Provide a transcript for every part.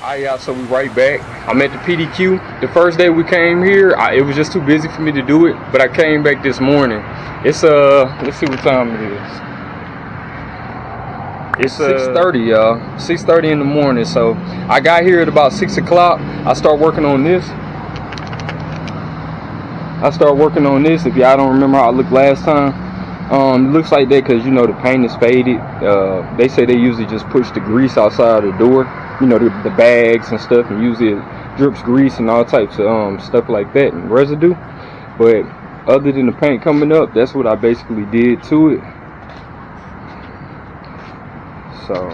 Alright, y'all, so we right back. I'm at the PDQ. The first day we came here, it was just too busy for me to do it, but I came back this morning. It's let's see what time it is. It's 6:30, y'all. 6:30 in the morning. So I got here at about 6 o'clock. I start working on this. If y'all don't remember how I looked last time, it looks like that because, you know, the paint is faded. They say they usually just push the grease outside of the door, you know, the bags and stuff, and usually it drips grease and all types of stuff like that and residue. But other than the paint coming up, that's what I basically did to it. So,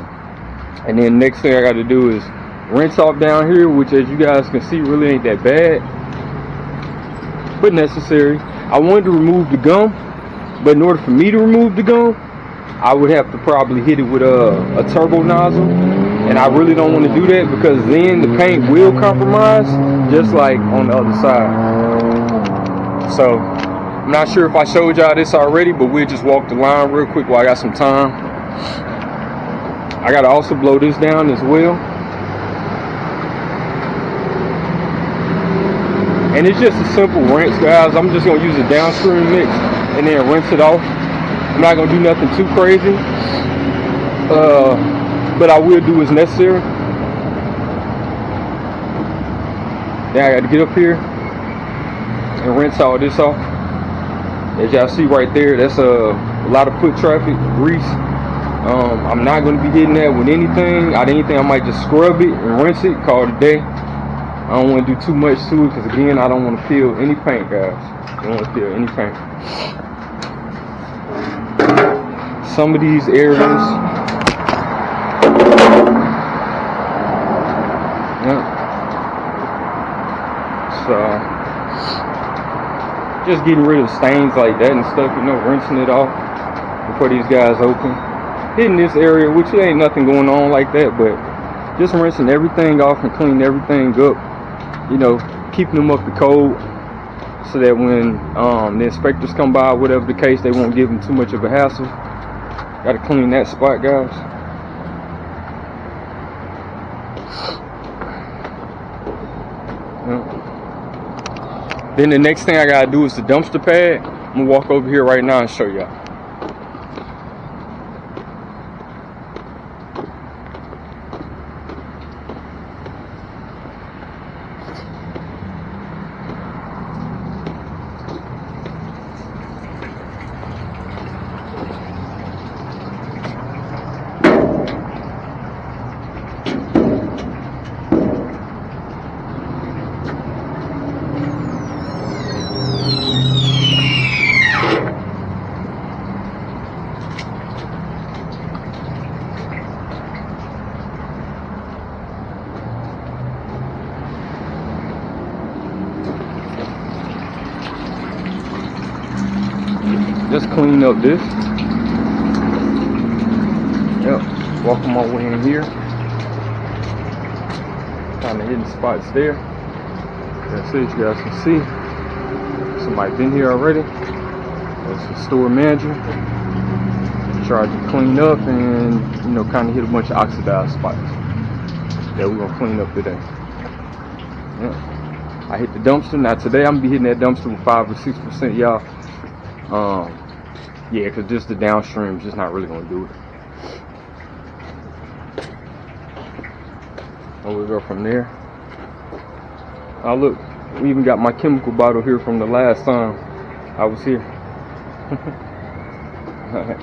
and then next thing I got to do is rinse off down here, which, as you guys can see, really ain't that bad, but necessary. I wanted to remove the gum, but in order for me to remove the gum, I would have to probably hit it with a turbo nozzle, and I really don't want to do that because then the paint will compromise, just like on the other side. So I'm not sure if I showed y'all this already, but we'll just walk the line real quick while I got some time. I gotta also blow this down as well. And it's just a simple rinse, guys. I'm just gonna use a downstream mix and then rinse it off. I'm not gonna do nothing too crazy, but I will do as necessary. Then I got to get up here and rinse all this off. As y'all see right there, that's a lot of foot traffic, grease. I'm not going to be hitting that with anything. I might just scrub it and rinse it, call it a day. I don't want to do too much to it because, again, I don't want to peel any paint, guys. I don't want to peel any paint. Some of these areas, yeah. So just getting rid of stains like that and stuff, you know, rinsing it off before these guys open. Hitting this area, which ain't nothing going on like that, but just rinsing everything off and cleaning everything up, you know, keeping them up to code so that when the inspectors come by, whatever the case, they won't give them too much of a hassle. Got to clean that spot, guys. Yeah. Then the next thing I got to do is the dumpster pad. I'm going to walk over here right now and show y'all. Just clean up this. Yep, walking my way in here. Kind of hidden spots there. That's it, you guys can see. Somebody been here already. That's the store manager. Tried to clean up and, you know, kind of hit a bunch of oxidized spots that we're gonna clean up today. Yep. I hit the dumpster. Now today I'm gonna be hitting that dumpster with 5 or 6%, y'all. Yeah, because just the downstream is just not really going to do it. And we'll go from there. Oh, look, we even got my chemical bottle here from the last time I was here. All right.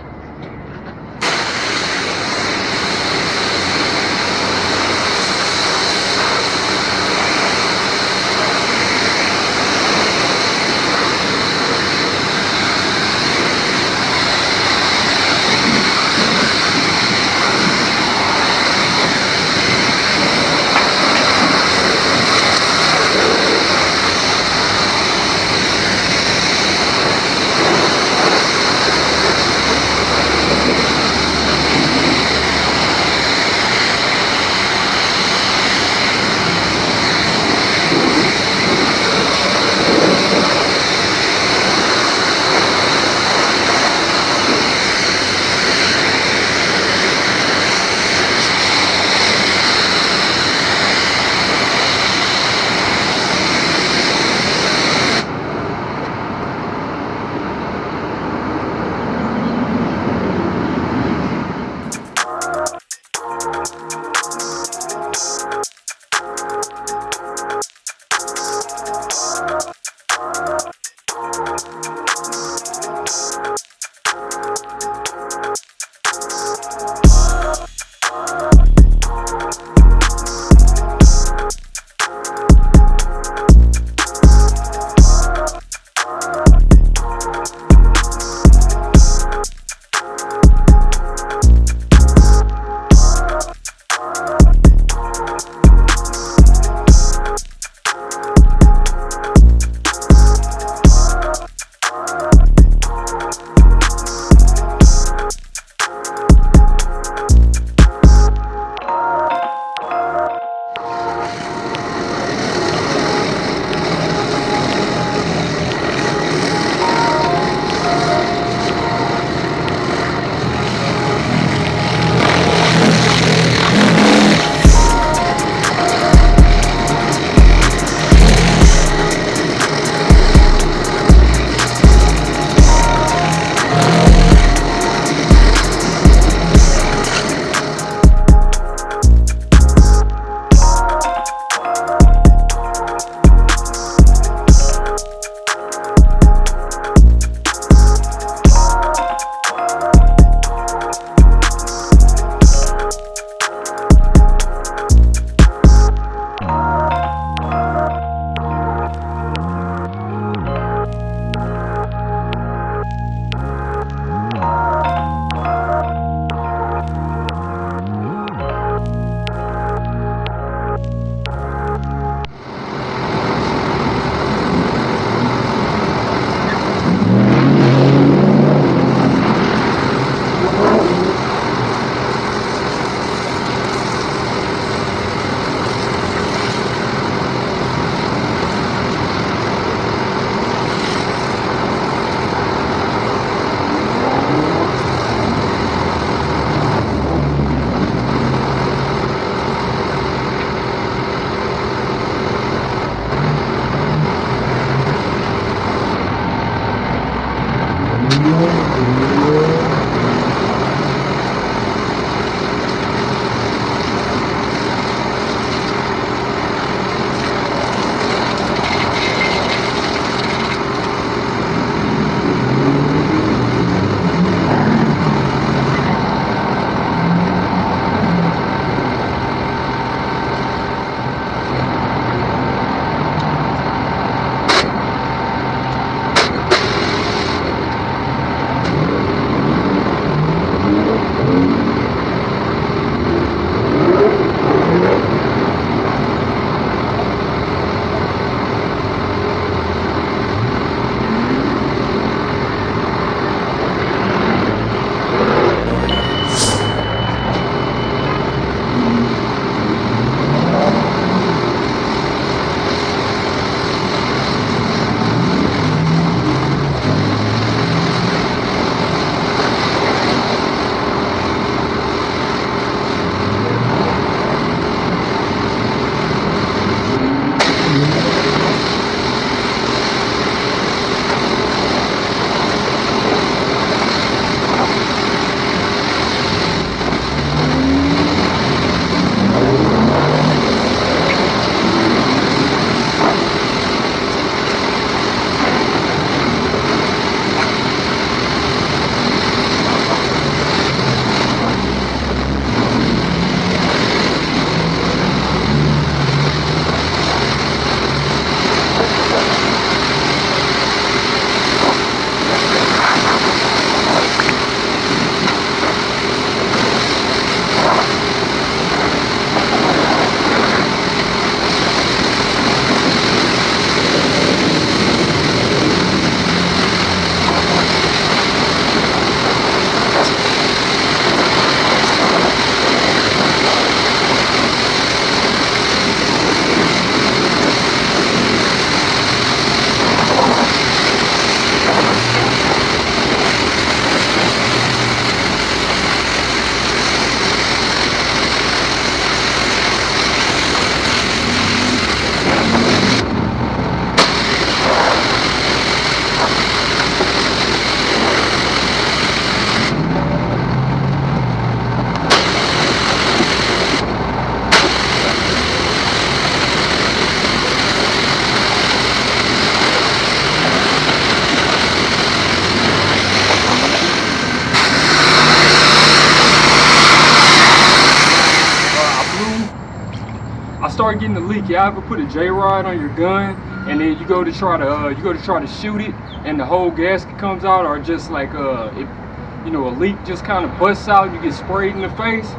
start getting the leak, y'all ever put a J-rod on your gun and then you go to try to shoot it and the whole gasket comes out, or just like you know, a leak just kind of busts out and you get sprayed in the face?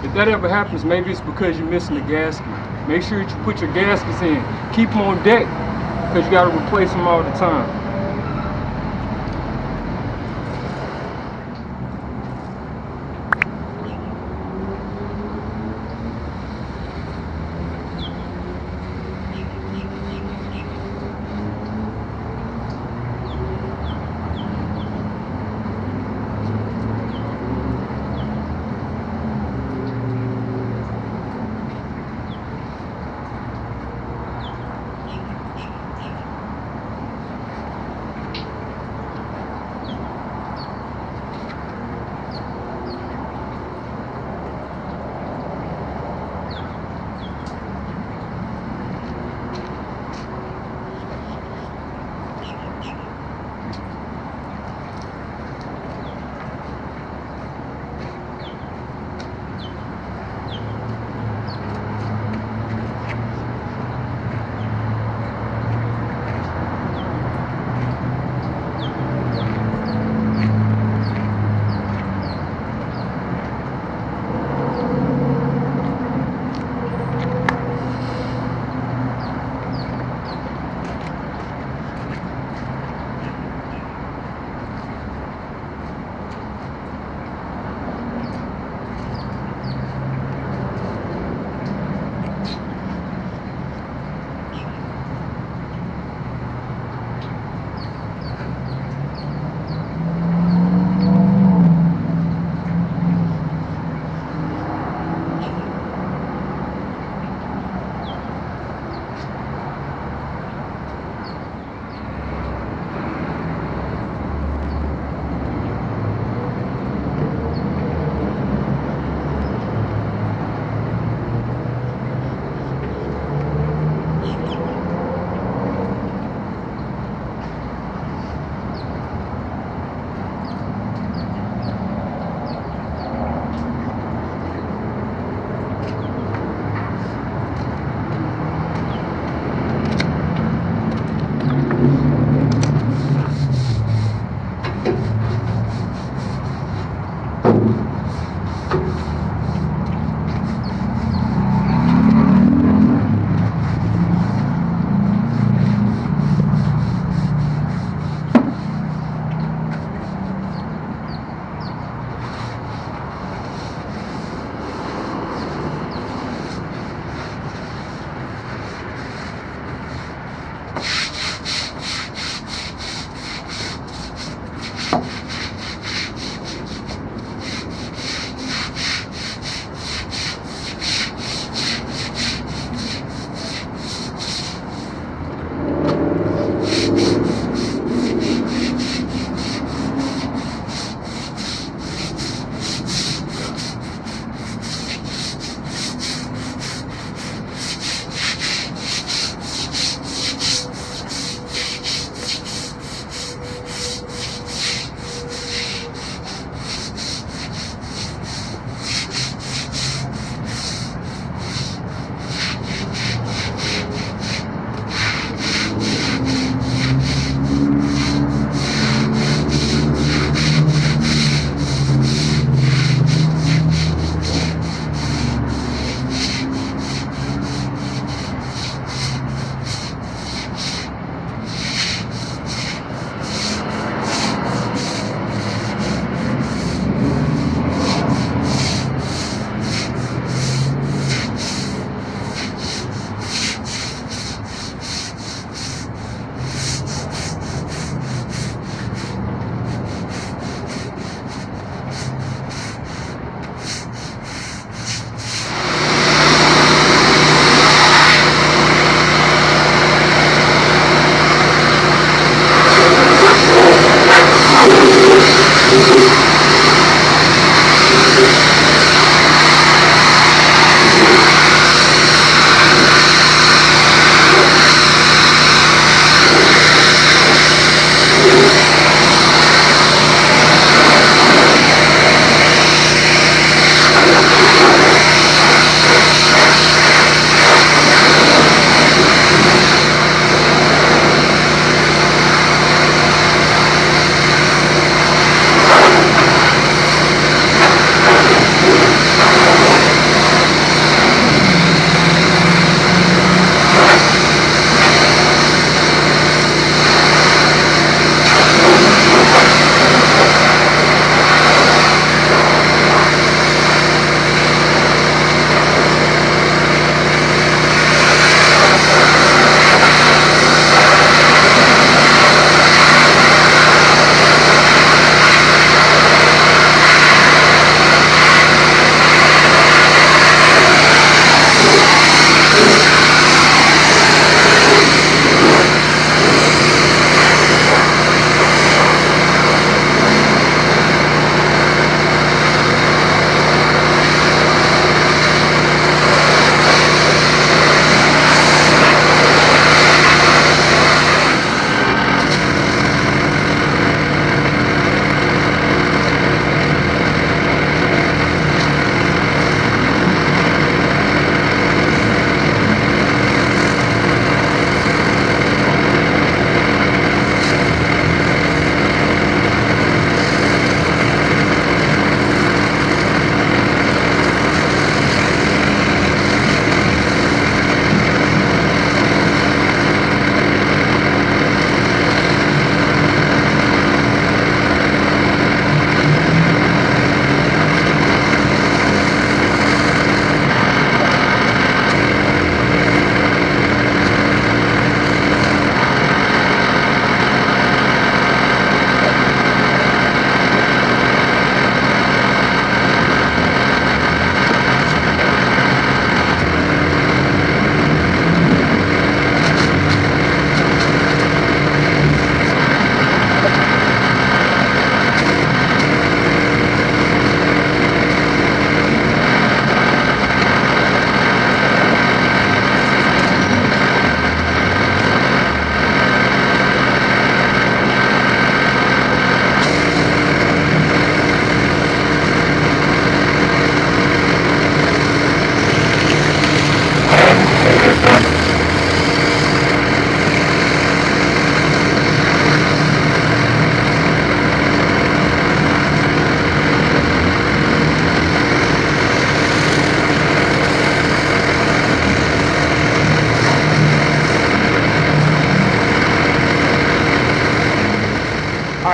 If that ever happens, maybe it's because you're missing the gasket. Make sure that you put your gaskets in. Keep them on deck, because you got to replace them all the time.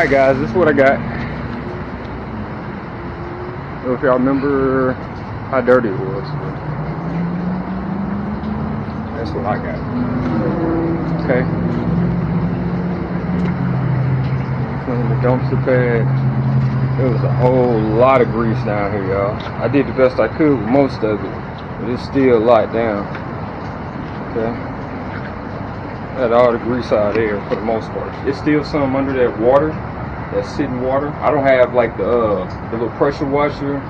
Alright guys, this is what I got. I don't know if y'all remember how dirty it was. That's what I got. Okay. Clean the dumpster pad. There was a whole lot of grease down here, y'all. I did the best I could with most of it, but it's still a lot down. Okay. Had all the grease out there for the most part. It's still some under that water, that sitting water. I don't have like the little pressure washer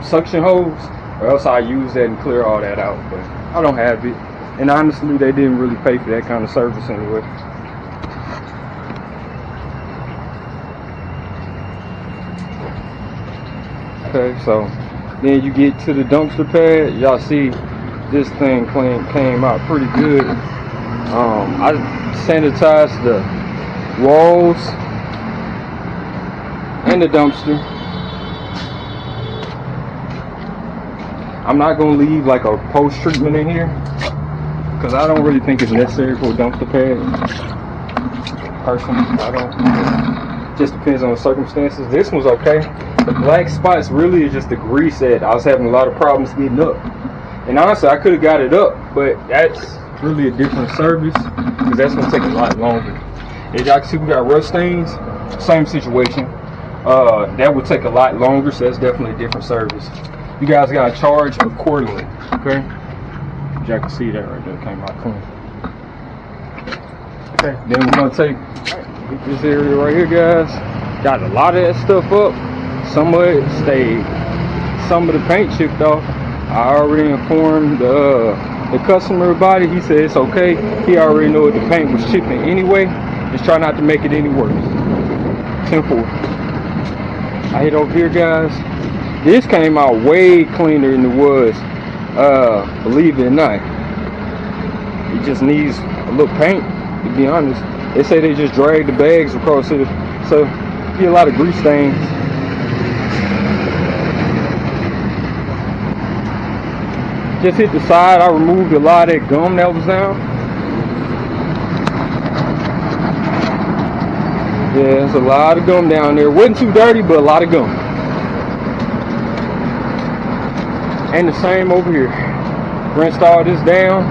suction hose, or else I use that and clear all that out. But I don't have it, and honestly, they didn't really pay for that kind of service anyway. Okay, so then you get to the dumpster pad. Y'all see this thing came out pretty good. I sanitized the walls and the dumpster. I'm not gonna leave like a post treatment in here because I don't really think it's necessary for a dumpster pad. Personally, I don't. Just depends on the circumstances. This one's okay. The black spots really is just the grease that I was having a lot of problems getting up. And honestly, I could have got it up, but that's really a different service because that's gonna take a lot longer. As y'all can see, we got rust stains. Same situation. That would take a lot longer, so that's definitely a different service. You guys gotta charge accordingly. Okay. Y'all can see that right there. Came out clean. Okay. Then we're gonna take this area right here, guys. Got a lot of that stuff up. Some of it stayed. Some of the paint chipped off. I already informed the customer about it. He said it's okay. He already know the paint was chipping anyway. Just try not to make it any worse. 10-4. I hit over here, guys. This came out way cleaner than it was. Believe it or not. It just needs a little paint, to be honest. They say they just drag the bags across it, so you get a lot of grease stains. Just hit the side. I removed a lot of that gum that was down. Yeah, there's a lot of gum down there. Wasn't too dirty, but a lot of gum. And the same over here. Rinsed all this down.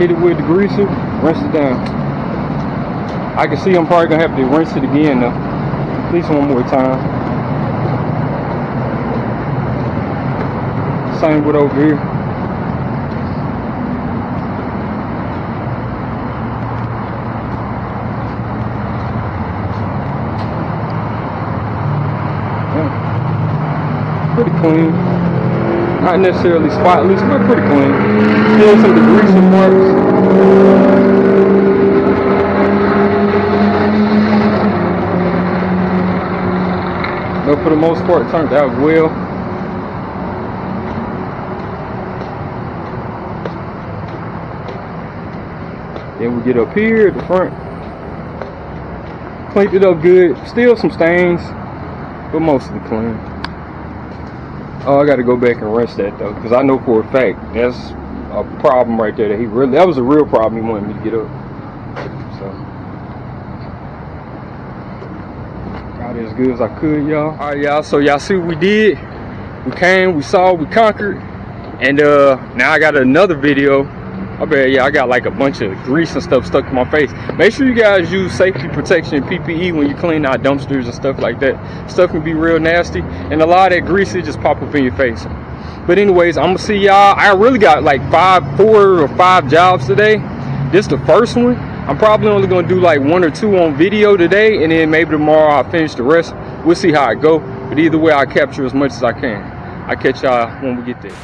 Hit it with the greaser. Rinse it down. I can see I'm probably gonna have to rinse it again though. At least one more time. Same with over here. Pretty clean. Not necessarily spotless, but pretty clean. Still some degreasing marks. But for the most part, it turned out well. Then we get up here at the front. Cleaned it up good. Still some stains, but mostly clean. Oh, I got to go back and rinse that though, because I know for a fact that's a problem right there. That was a real problem he wanted me to get up. So got it as good as I could, y'all. All right, y'all. So y'all see what we did? We came, we saw, we conquered, and now I got another video. I bet I got like a bunch of grease and stuff stuck to my face. Make sure you guys use safety protection PPE when you clean out dumpsters and stuff like that. Stuff can be real nasty, and a lot of that grease just pop up in your face. But anyways, I'm gonna see y'all. I really got like 4 or 5 jobs today. This is the first one. I'm probably only gonna do like 1 or 2 on video today, and then maybe tomorrow I'll finish the rest. We'll see how it go. But either way, I'll capture as much as I can. I'll catch y'all when we get there.